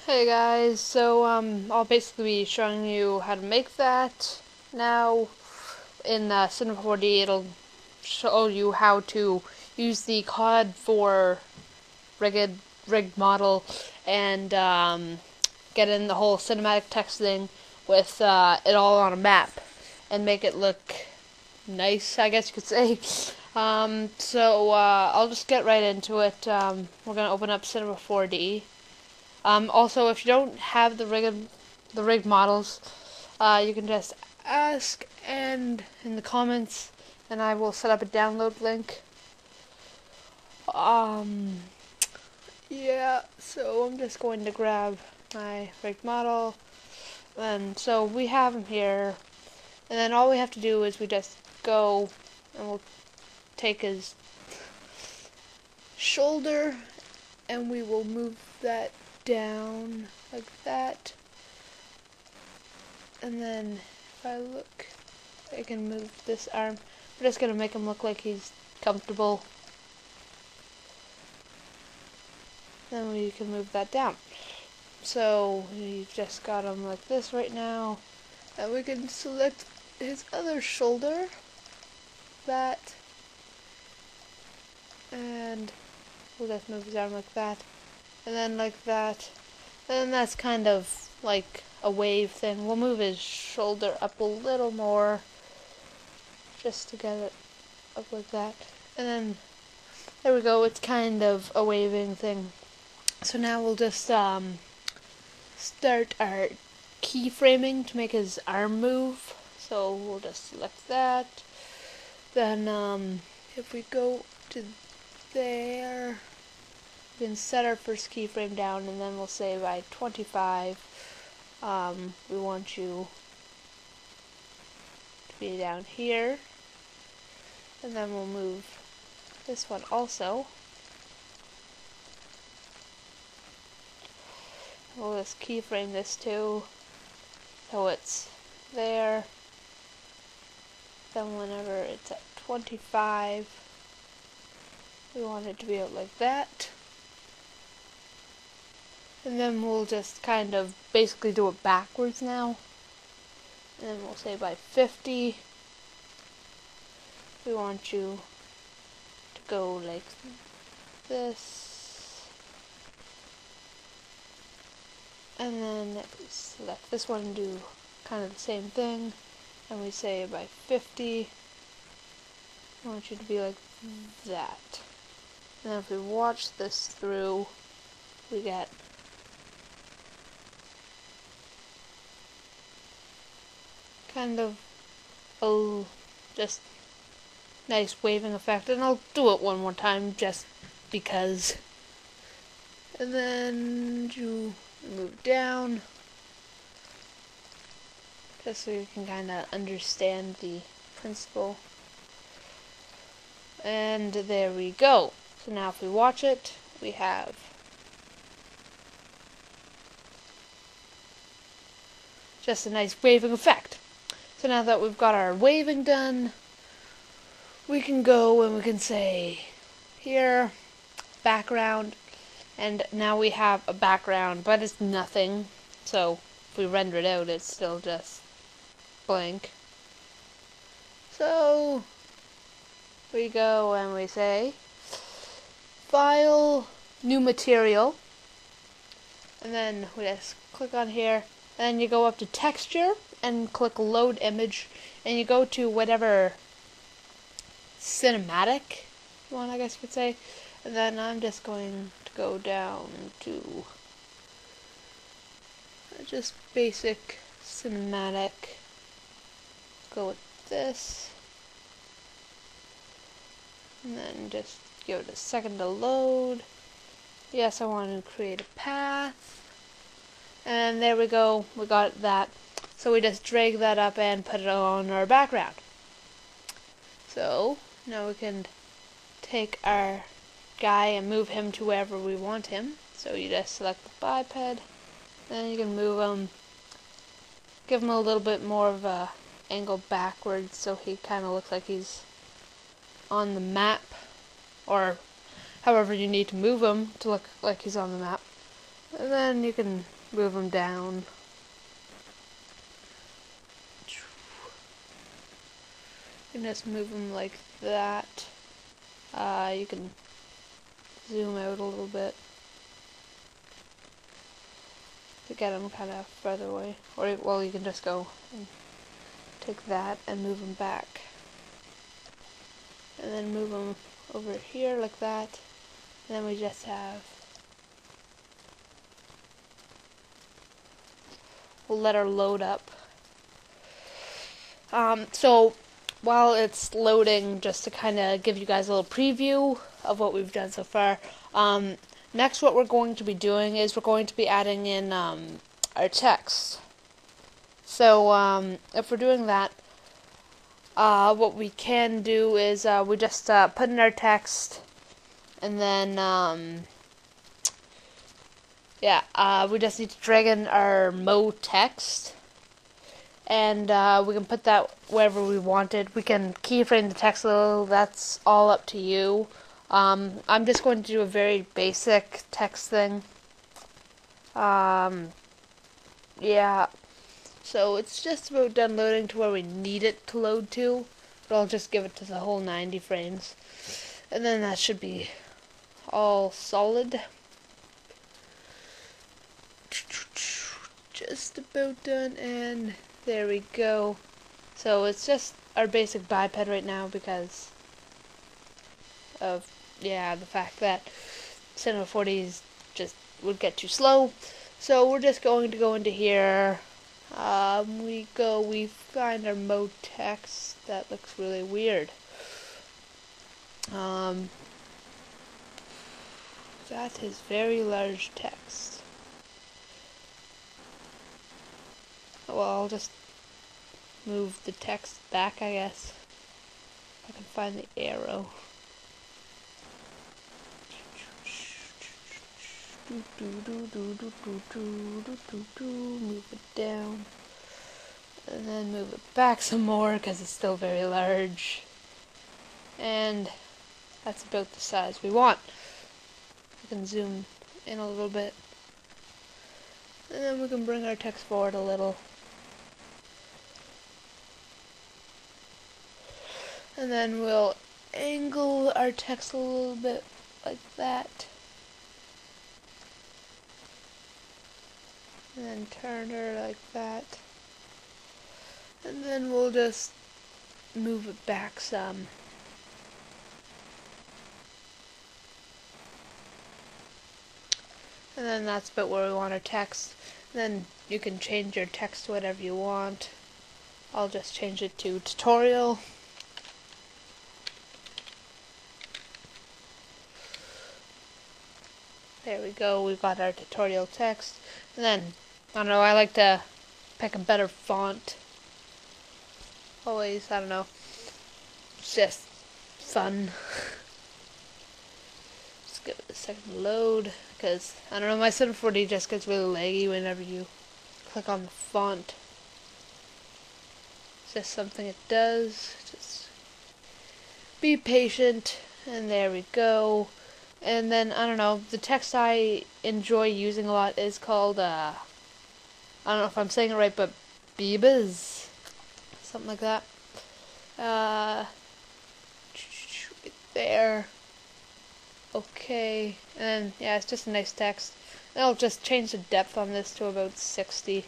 Hey guys, so I'll basically be showing you how to make that now. In Cinema 4D, it'll show you how to use the COD for rigged model and get in the whole cinematic text thing with it all on a map and make it look nice, I guess you could say. I'll just get right into it. We're gonna open up Cinema 4D. Also, if you don't have the rigged models, you can just ask and in the comments, and I will set up a download link. Yeah. So I'm just going to grab my rigged model, and so we have him here, and then all we have to do is we just go, and we'll take his shoulder, and we will move that down like that, and then if I look, I can move this arm. We're just gonna make him look like he's comfortable. Then we can move that down. So we've just got him like this right now, and we can select his other shoulder, that, and we'll just move his arm like that. And then like that, and that's kind of like a wave thing. We'll move his shoulder up a little more, just to get it up like that. And then, there we go, it's kind of a waving thing. So now we'll just start our keyframing to make his arm move. So we'll just select that. Then if we go to there, we can set our first keyframe down, and then we'll say by 25, we want you to be down here, and then we'll move this one also. We'll just keyframe this too, so it's there. Then whenever it's at 25, we want it to be out like that. And then we'll just kind of basically do it backwards now. And then we'll say by 50, we want you to go like this. And then we select this one and do kind of the same thing. And we say by 50, I want you to be like that. And then if we watch this through, we get kind of a just nice waving effect, and I'll do it one more time just because. And then you move down, just so you can kind of understand the principle. And there we go. So now if we watch it, we have just a nice waving effect. So now that we've got our waving done, we can go and we can say here, background, and now we have a background, but it's nothing. So if we render it out, it's still just blank. So we go and we say File, New Material, and then we just click on here, and then you go up to Texture and click Load Image, and you go to whatever cinematic you want, I guess you could say. And then I'm just going to go down to just basic cinematic. Go with this, and then just give it a second to load. Yes, I want to create a path, and there we go, we got that. So we just drag that up and put it on our background. So now we can take our guy and move him to wherever we want him. So you just select the biped, then you can move him, give him a little bit more of a angle backwards so he kind of looks like he's on the map, or however you need to move him to look like he's on the map. And then you can move them down. You can just move them like that. You can zoom out a little bit to get them kind of further away. Or, well, you can just go and take that and move them back. And then move them over here like that. And then we just have, we'll let her load up. So while it's loading, just to kind of give you guys a little preview of what we've done so far, next what we're going to be doing is we're going to be adding in our text. So if we're doing that, what we can do is we just put in our text, and then we just need to drag in our mo text, and we can put that wherever we wanted. We can keyframe the text a little. That's all up to you. I'm just going to do a very basic text thing. Yeah. So it's just about done loading to where we need it to load to, but I'll just give it to the whole 90 frames, and then that should be all solid. Just about done, and there we go. So it's just our basic biped right now because of, yeah, the fact that Cinema 40s just would get too slow. So we're just going to go into here. We find our mode text. That looks really weird. That is very large text. Well, I'll just move the text back, I guess. If I can find the arrow. Move it down, and then move it back some more because it's still very large, and that's about the size we want. We can zoom in a little bit, and then we can bring our text forward a little, and then we'll angle our text a little bit like that. And then turn her like that. And then we'll just move it back some. And then that's about where we want our text. Then you can change your text to whatever you want. I'll just change it to tutorial. There we go, we've got our tutorial text. And then, I don't know, I like to pick a better font. Always, I don't know. It's just fun. Just give it a second to load, because, I don't know, my Cinema 40 just gets really laggy whenever you click on the font. It's just something it does. Just be patient, and there we go. And then, I don't know, the text I enjoy using a lot is called, I don't know if I'm saying it right, but Bibas. Something like that. Right there. Okay. And then, yeah, it's just a nice text. And I'll just change the depth on this to about 60.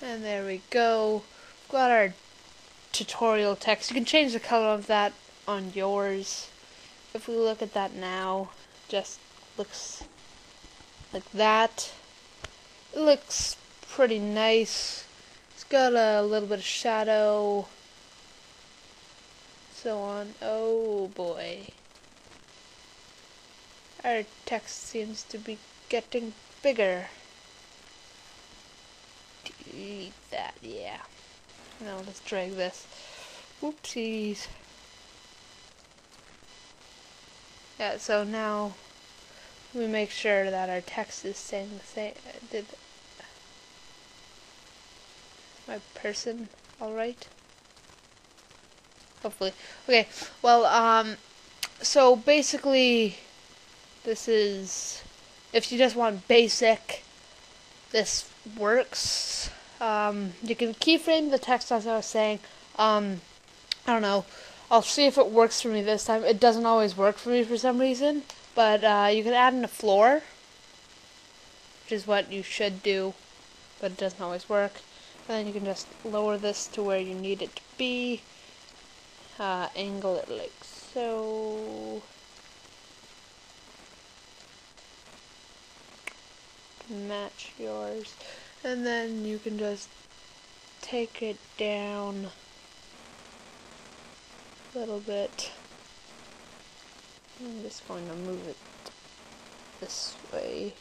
And there we go. We've got our tutorial text. You can change the color of that on yours. If we look at that now, just looks like that. It looks pretty nice. It's got a little bit of shadow, so on. Oh boy. Our text seems to be getting bigger. Delete that, yeah. Now let's drag this. Whoopsies. Yeah, so now we make sure that our text is staying the same. Did my person alright? Hopefully. Okay, well, so basically this is if you just want basic, this works. You can keyframe the text as I was saying. I don't know. I'll see if it works for me this time. It doesn't always work for me for some reason. But you can add in a floor, which is what you should do, but it doesn't always work. And then you can just lower this to where you need it to be. Angle it like so. Match yours. And then you can just take it down a little bit. I'm just going to move it this way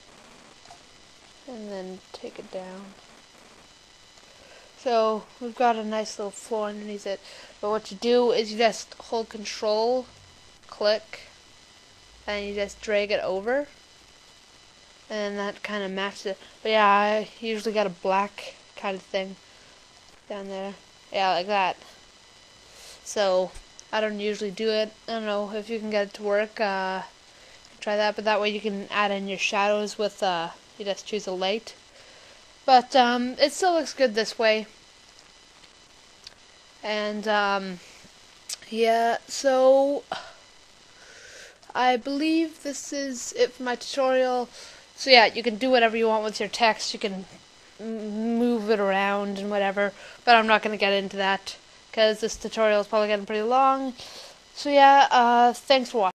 and then take it down. So we've got a nice little floor underneath it. But what you do is you just hold Control, click, and you just drag it over. And that kind of matches it. But yeah, I usually got a black kind of thing down there. Yeah, like that. So I don't usually do it. I don't know if you can get it to work. Try that, but that way you can add in your shadows with you just choose a light. But it still looks good this way. And yeah, so I believe this is it for my tutorial. So yeah, you can do whatever you want with your text. You can move it around and whatever, but I'm not going to get into that because this tutorial is probably getting pretty long. So yeah, thanks for watching.